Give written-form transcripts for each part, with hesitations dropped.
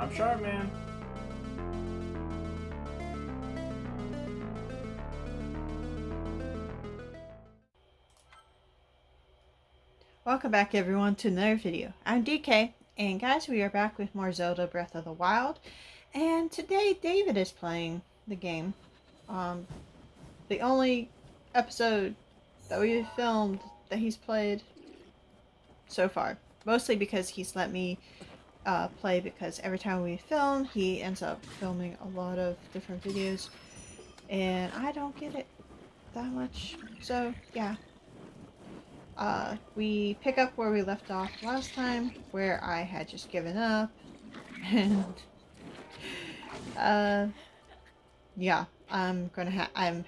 I'm Sharkman. Welcome back everyone to another video. I'm DK, and guys, we are back with more Zelda Breath of the Wild, and today David is playing the game. Um, the only episode that we filmed that he's played so far. Mostly because he's let me play, because every time we film, he ends up filming a lot of different videos, and I don't get it that much. So yeah, we pick up where we left off last time, where I had just given up, and uh, yeah, I'm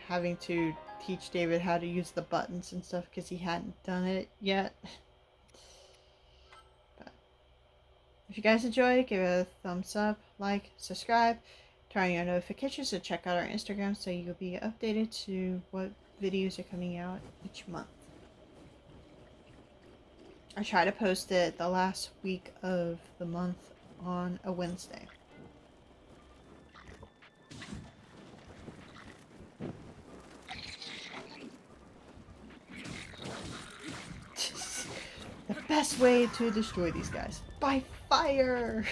having to teach David how to use the buttons and stuff because he hadn't done it yet. But if you guys enjoy, give it a thumbs up, like, subscribe, turn on your notifications, and check out our Instagram so you'll be updated to what videos are coming out each month. I try to post it the last week of the month on a Wednesday. The best way to destroy these guys. By fire!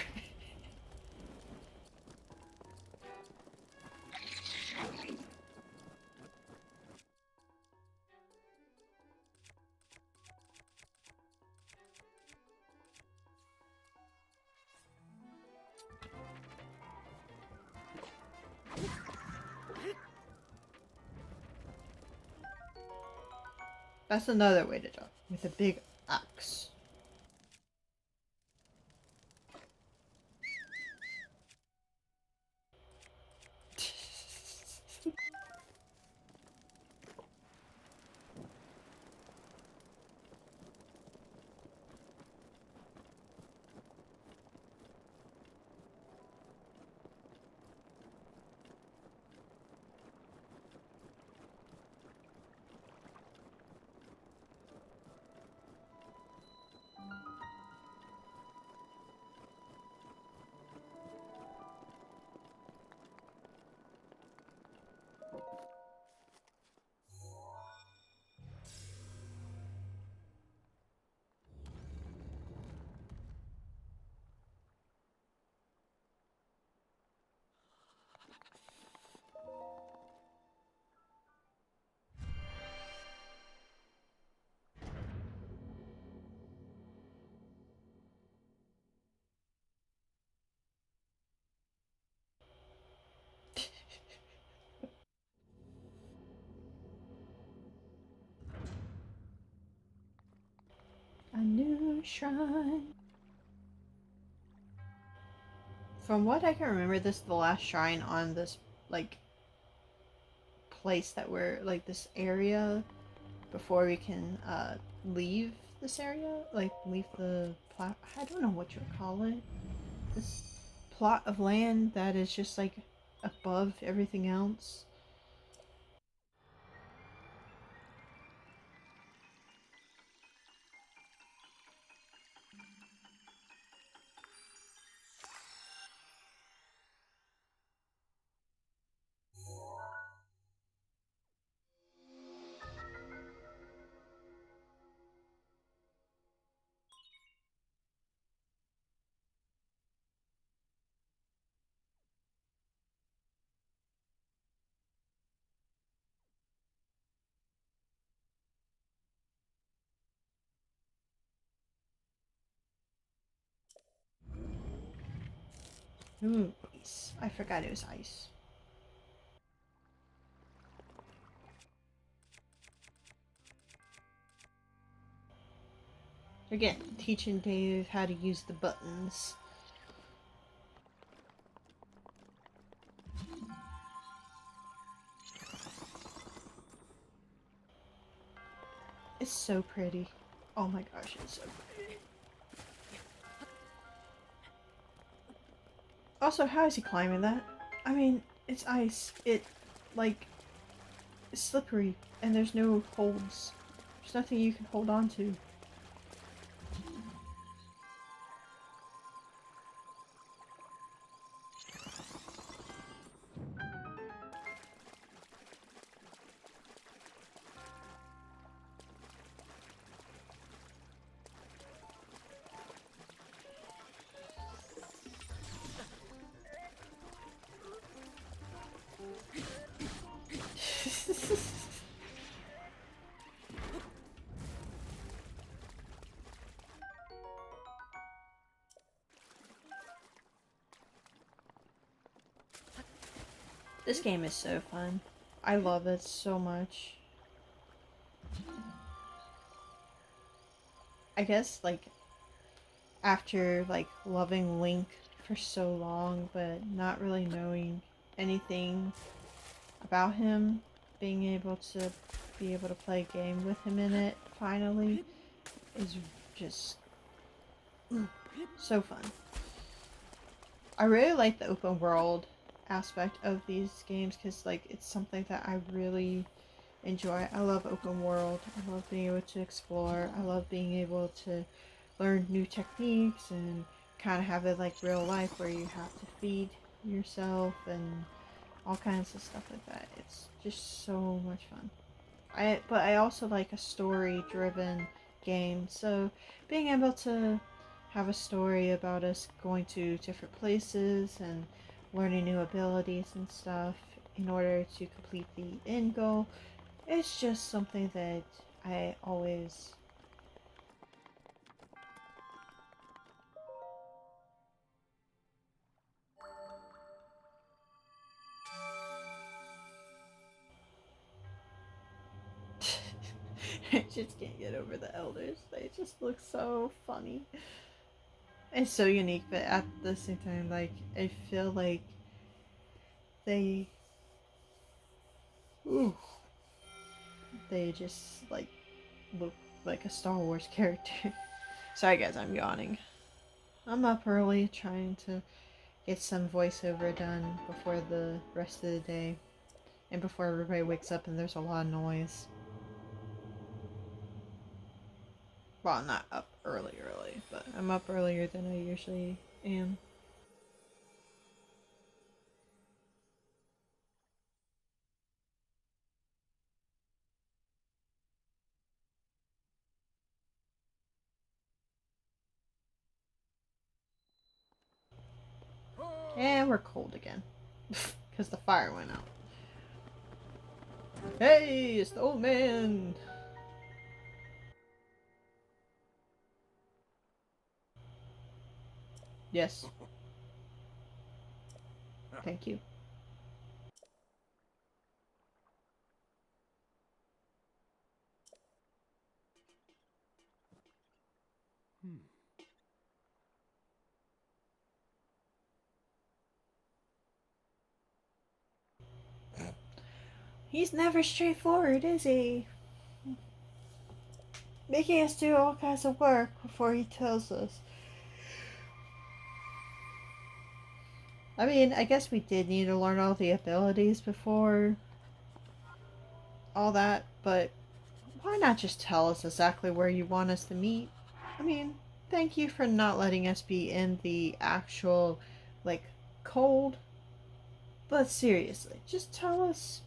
That's another way to jump. With a big axe. A new shrine. From what I can remember, this is the last shrine on this, like, place that we're, like, this area before we can, leave this area. Like, leave the plot. I don't know what you would call it. This plot of land that is just, like, above everything else. Ooh, ice. I forgot it was ice. Again, teaching Dave how to use the buttons. It's so pretty. Oh my gosh, it's so pretty. Also, how is he climbing that? I mean, it's ice. Like, it's slippery, and there's no holds. There's nothing you can hold on to. This game is so fun. I love it so much. I guess, like, after, like, loving Link for so long, but not really knowing anything about him, being able to play a game with him in it, finally, is just so fun. I really like the open world aspect of these games because, like, it's something that I really enjoy. I love open world. I love being able to explore. I love being able to learn new techniques and kind of have it like real life where you have to feed yourself and all kinds of stuff like that. It's just so much fun. But I also like a story driven game. So being able to have a story about us going to different places and learning new abilities and stuff in order to complete the end goal, it's just something that I always I just can't get over the elders. They just look so funny. It's so unique, but at the same time, like, I feel like they, ooh, they just like look like a Star Wars character. Sorry, guys, I'm yawning. I'm up early trying to get some voiceover done before the rest of the day, and before everybody wakes up and there's a lot of noise. Well, not up early, but I'm up earlier than I usually am. And we're cold again. Because the fire went out. Hey, it's the old man! Yes, thank you. He's never straightforward, is he? Making us do all kinds of work before he tells us. I mean, I guess we did need to learn all the abilities before all that, but why not just tell us exactly where you want us to meet? I mean, thank you for not letting us be in the actual, like, cold. But seriously, just tell us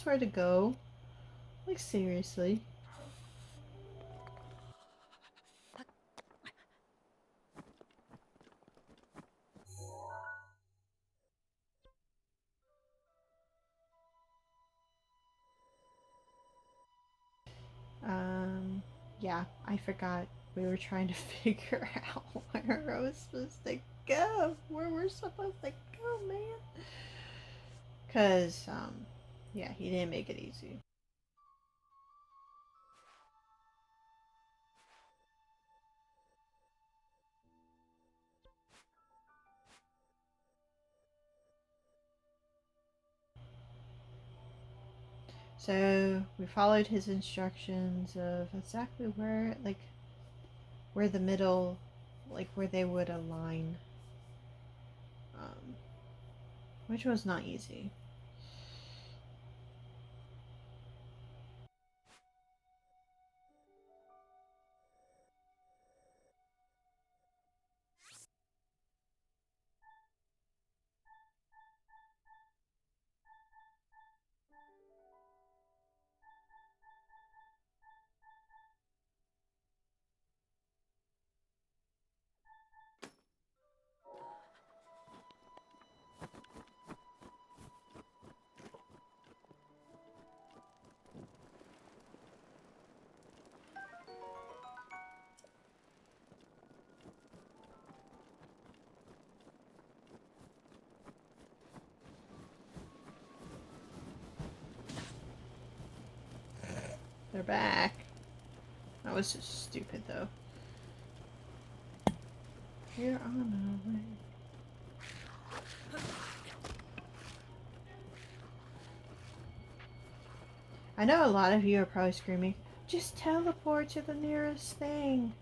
where to go. Like, seriously. Yeah, I forgot. We were trying to figure out where I was supposed to go. Where we're supposed to go, man. Cause, yeah, he didn't make it easy. So we followed his instructions of exactly where, like, where the middle, like where they would align, um, which was not easy. They're back. That was so stupid, though. We're on our way. I know a lot of you are probably screaming, just teleport to the nearest thing.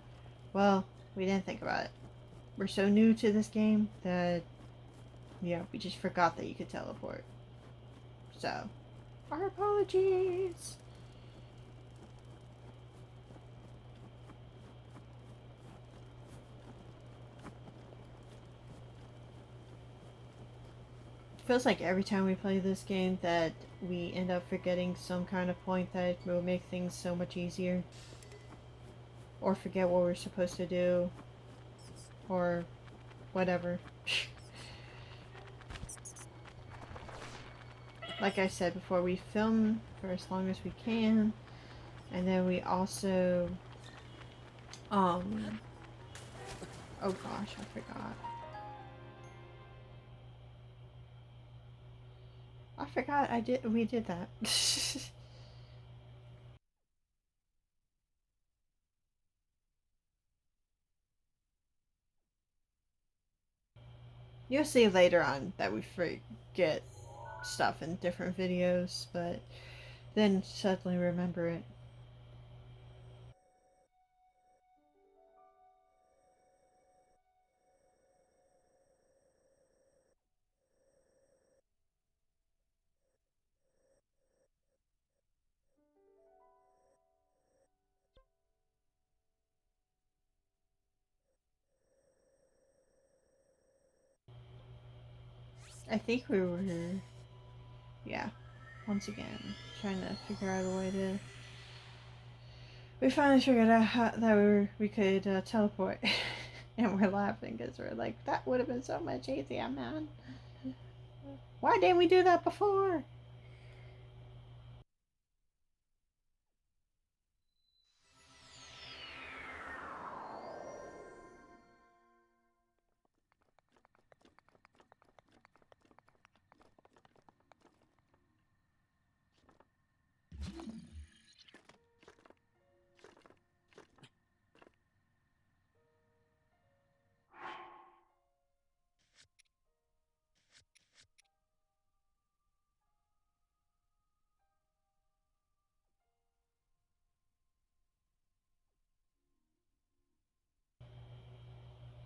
Well, we didn't think about it. We're so new to this game that, yeah, we just forgot that you could teleport. So, our apologies. Feels like every time we play this game that we end up forgetting some kind of point that will make things so much easier. Or forget what we're supposed to do. Or whatever. Like I said before, we film for as long as we can. And then we also... Oh gosh, I forgot. We did that. You'll see later on that we forget stuff in different videos, but then suddenly remember it. I think we were, yeah, once again, trying to figure out a way to... We finally figured out that we could teleport. And we're laughing because we're like, that would have been so much easier, man. Why didn't we do that before?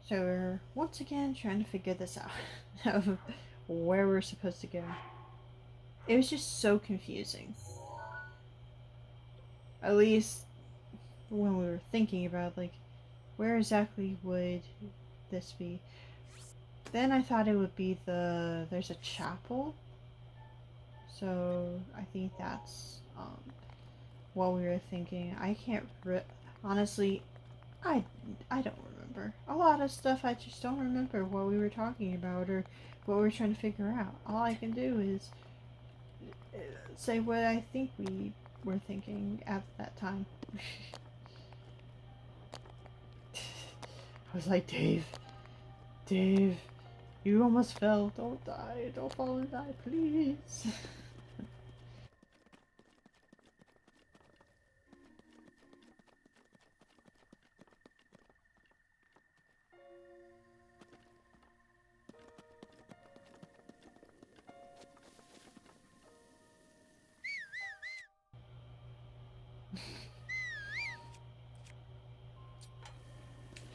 So we're once again trying to figure this out of where we're supposed to go. It was just so confusing. At least when we were thinking about, like, where exactly would this be? Then I thought it would be there's a chapel. So I think that's what we were thinking. I can't honestly, I I don't remember a lot of stuff. I just don't remember what we were talking about or what we were trying to figure out. All I can do is say what I think we were thinking at that time. I was like, Dave, you almost fell. Don't die. Don't fall and die, please.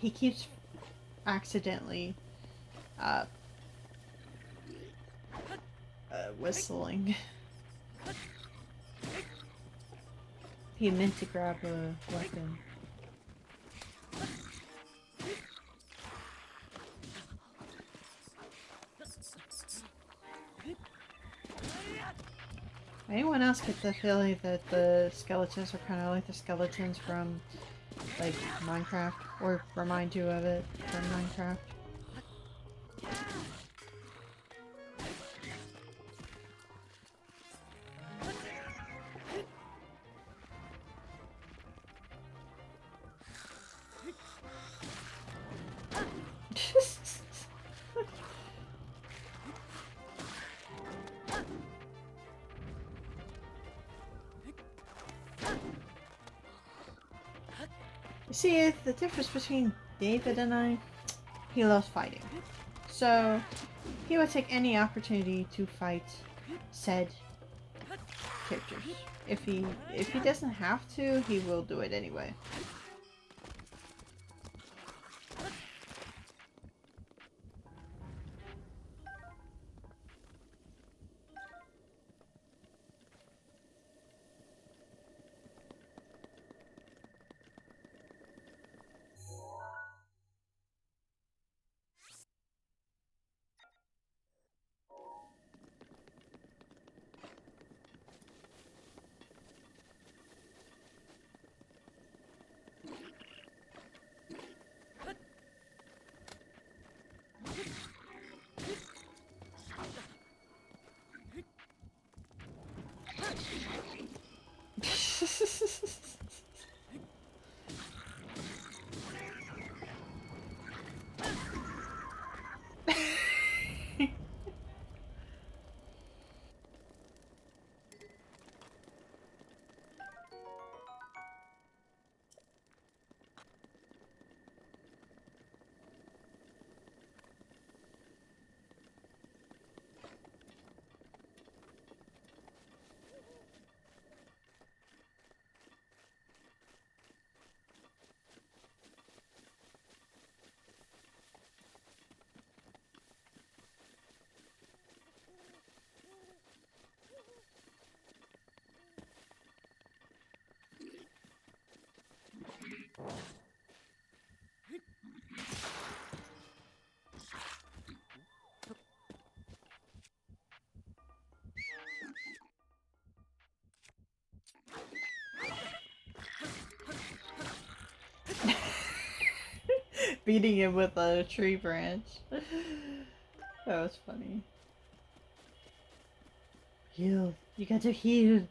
He keeps accidentally uh, whistling. He meant to grab a weapon. Anyone else get the feeling that the skeletons are kind of like the skeletons from, like, Minecraft? Or remind you of it from Minecraft? See, the difference between David and I, he loves fighting. So, he would take any opportunity to fight said characters. If he doesn't have to, he will do it anyway. Beating him with a tree branch. That was funny. Heal. You got to heal.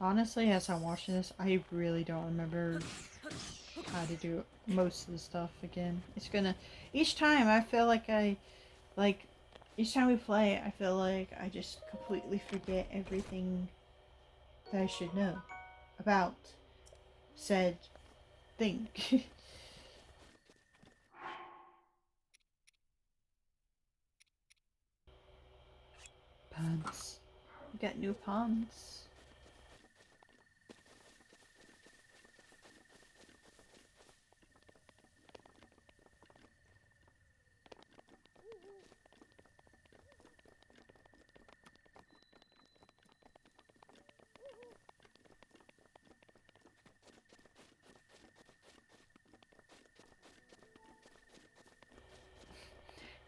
Honestly, as I'm watching this, I really don't remember how to do most of the stuff again. It's gonna... Each time I feel like like, each time we play, I feel like I just completely forget everything that I should know about said thing. Pants. We got new pants.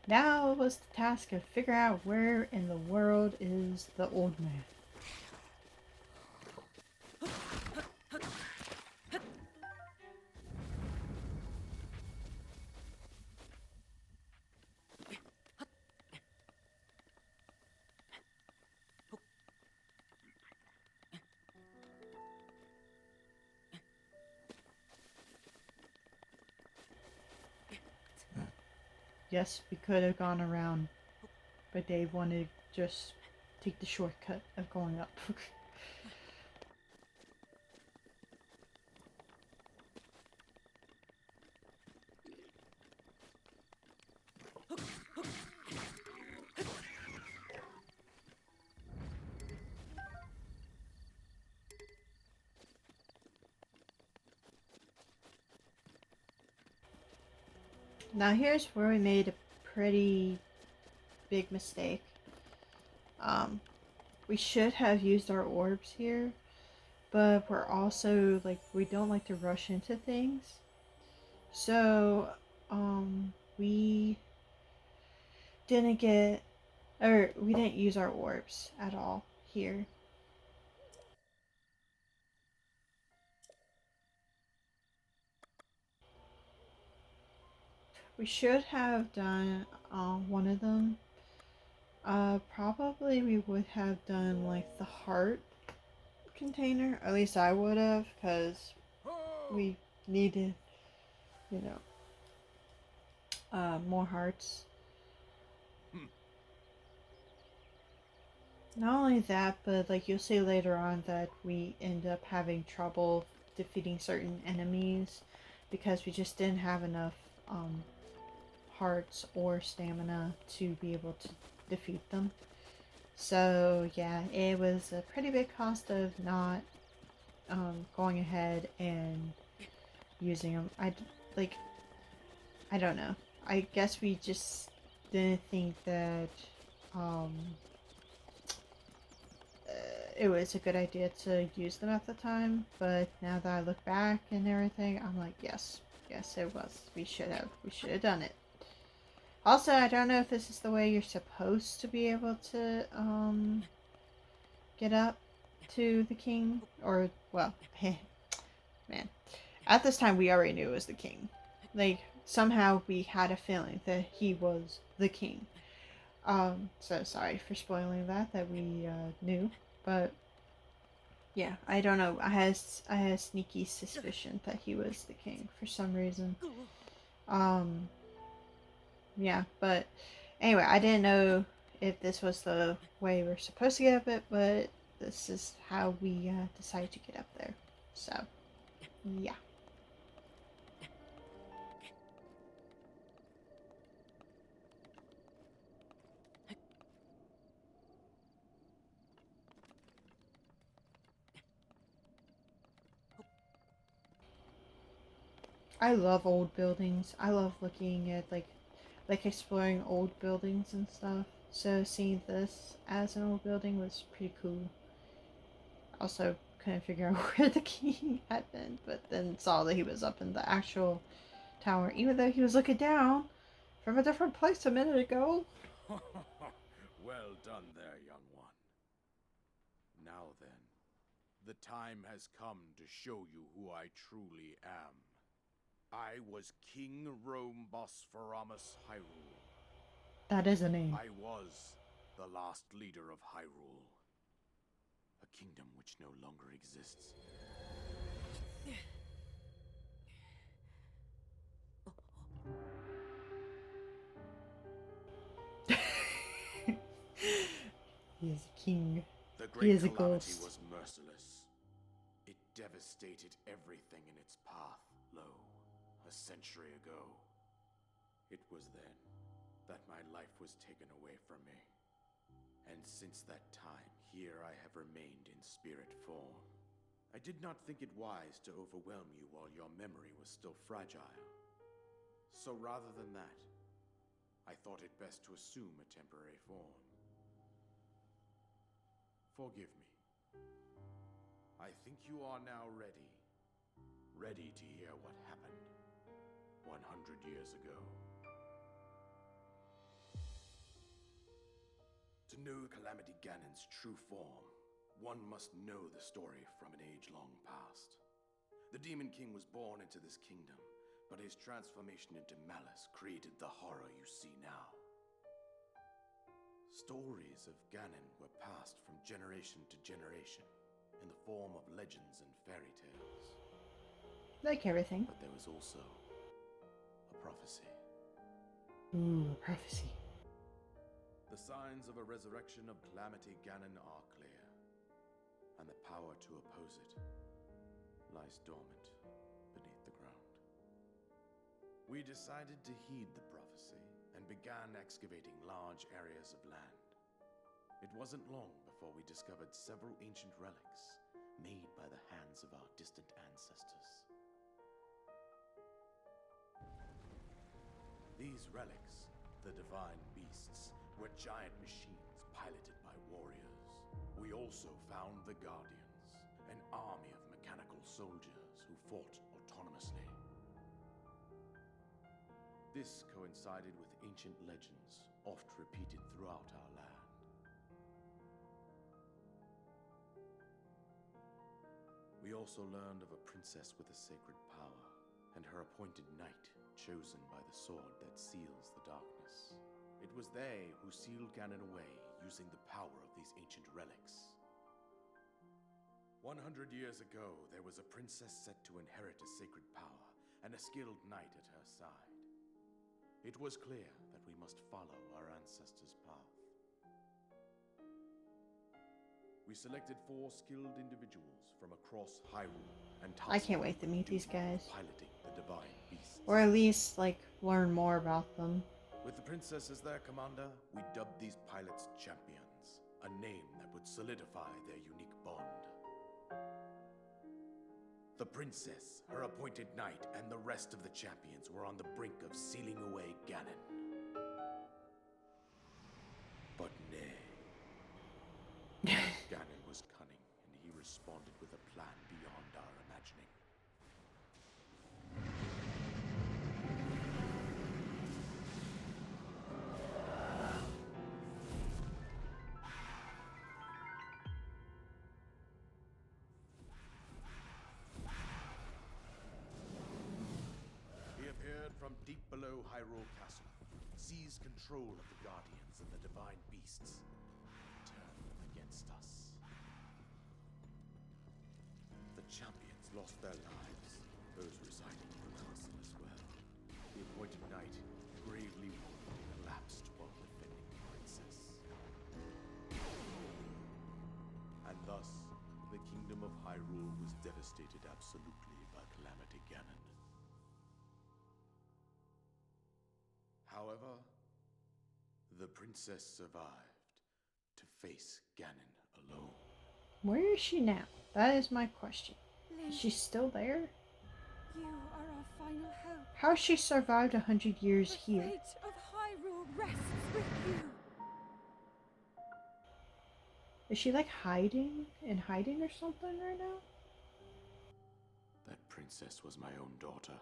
Now it was the task of figure out where in the world is the old man. Yes, we could have gone around, but Dave wanted to just take the shortcut of going up. Now here's where we made a pretty big mistake. Um, we should have used our orbs here, but we're also, like, we don't like to rush into things. So, we didn't get, or we didn't use our orbs at all. here. We should have done one of them. Probably we would have done like the heart container. At least I would have, because we needed, you know, more hearts. Not only that, but like you'll see later on that we end up having trouble defeating certain enemies because we just didn't have enough um, hearts or stamina to be able to defeat them. So yeah, it was a pretty big cost of not going ahead and using them. Like I don't know. I guess we just didn't think that um, it was a good idea to use them at the time. But now that I look back and everything, I'm like, yes, it was. We should have done it. Also, I don't know if this is the way you're supposed to be able to get up to the king, or well, man. At this time, we already knew it was the king. Like somehow we had a feeling that he was the king. So sorry for spoiling that we knew, but yeah, I don't know. I had a sneaky suspicion that he was the king for some reason. Um, yeah, but anyway, I didn't know if this was the way we're supposed to get up it, but this is how we decided to get up there. So, yeah. I love old buildings. I love looking at like exploring old buildings and stuff. So seeing this as an old building was pretty cool. Also couldn't figure out where the king had been, but then saw that he was up in the actual tower, even though he was looking down from a different place a minute ago. Well done there, young one. Now then, the time has come to show you who I truly am. I was King Rome Bosphoramus Hyrule. That is a name. I was the last leader of Hyrule, a kingdom which no longer exists. He is a king. The He great is a calamity ghost. was merciless. It devastated everything in its path, lo, a century ago. It was then that my life was taken away from me. And since that time, here I have remained in spirit form. I did not think it wise to overwhelm you while your memory was still fragile. So rather than that, I thought it best to assume a temporary form. Forgive me. I think you are now ready. Ready to hear what happened 100 years ago. To know Calamity Ganon's true form, one must know the story from an age long past. The Demon King was born into this kingdom, but his transformation into malice created the horror you see now. Stories of Ganon were passed from generation to generation in the form of legends and fairy tales. Like everything. But there was also a prophecy. Ooh, a prophecy. The signs of a resurrection of Calamity Ganon are clear, and the power to oppose it lies dormant beneath the ground. We decided to heed the prophecy and began excavating large areas of land. It wasn't long before we discovered several ancient relics made by the hands of our distant ancestors. These relics, the divine beasts, were giant machines piloted by warriors. We also found the Guardians, an army of mechanical soldiers who fought autonomously. This coincided with ancient legends, oft repeated throughout our land. We also learned of a princess with a sacred power, and her appointed knight, chosen by the sword that seals the darkness. It was they who sealed Ganon away using the power of these ancient relics. 100 years ago, there was a princess set to inherit a sacred power, and a skilled knight at her side. It was clear that we must follow our ancestors' path. We selected 4 skilled individuals from across Hyrule and I can't wait to meet these guys. Piloting the divine beasts. Or at least, like, learn more about them. With the princess as their commander, we dubbed these pilots champions, a name that would solidify their unique bond. The princess, her appointed knight, and the rest of the champions were on the brink of sealing away Ganon. But nay. Ganon was cunning, and he responded with a plan beyond our imagining. He appeared from deep below Hyrule Castle, seized control of the Guardians and the divine beasts, turned them against us. The champions lost their lives, those residing in the castle as well. The appointed knight, gravely wounded, collapsed while defending the princess. And thus, the kingdom of Hyrule was devastated absolutely by Calamity Ganon. However, the princess survived to face Ganon alone. Where is she now? That is my question. Link, Is she still there? you are our final hope. How has she survived 100 years The here? fate of Hyrule rests with you. Is she like hiding or something right now? That princess was my own daughter,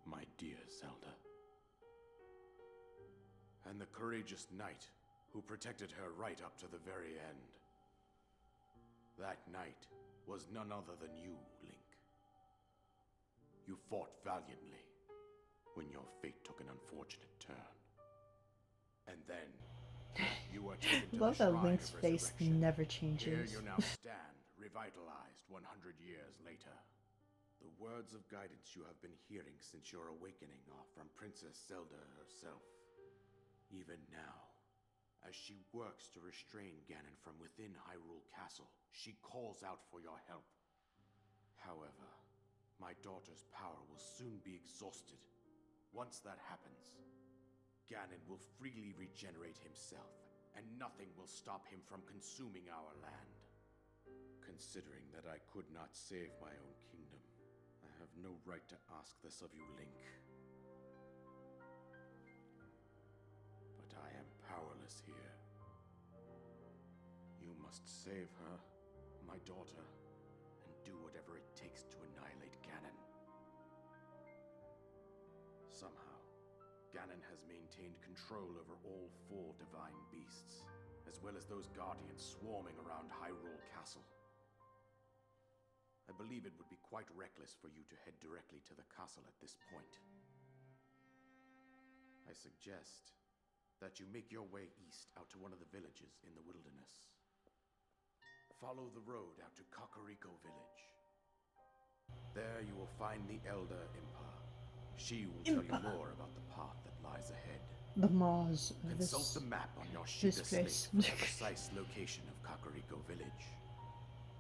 my dear Zelda. And the courageous knight who protected her right up to the very end. That knight was none other than you, Link. You fought valiantly when your fate took an unfortunate turn. And then you were taken to Love the that Shrine Link's of face Resurrection. never Here changes. you now stand, revitalized 100 years later. The words of guidance you have been hearing since your awakening are from Princess Zelda herself. Even now, as she works to restrain Ganon from within Hyrule Castle, she calls out for your help. However, my daughter's power will soon be exhausted. Once that happens, Ganon will freely regenerate himself, and nothing will stop him from consuming our land. Considering that I could not save my own kingdom, I have no right to ask this of you, Link. But I am powerless here. You must save her, my daughter, and do whatever it takes to annihilate Ganon. Somehow, Ganon has maintained control over all 4 divine beasts, as well as those guardians swarming around Hyrule Castle. I believe it would be quite reckless for you to head directly to the castle at this point. I suggest that you make your way east out to one of the villages in the wilderness. Follow the road out to Kakariko Village. There you will find the Elder Impa. She will tell you more about the path that lies ahead. The maws of Consult this. the map on your Sheikah slate place. for the precise location of Kakariko Village.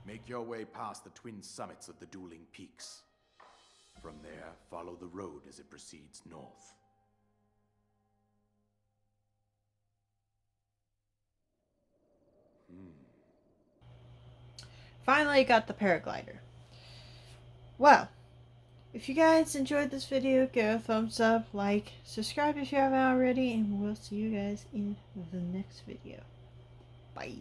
Make your way past the twin summits of the dueling peaks. From there, follow the road as it proceeds north. Finally got the paraglider. Well, if you guys enjoyed this video, give it a thumbs up, like, subscribe if you haven't already, and we'll see you guys in the next video. Bye.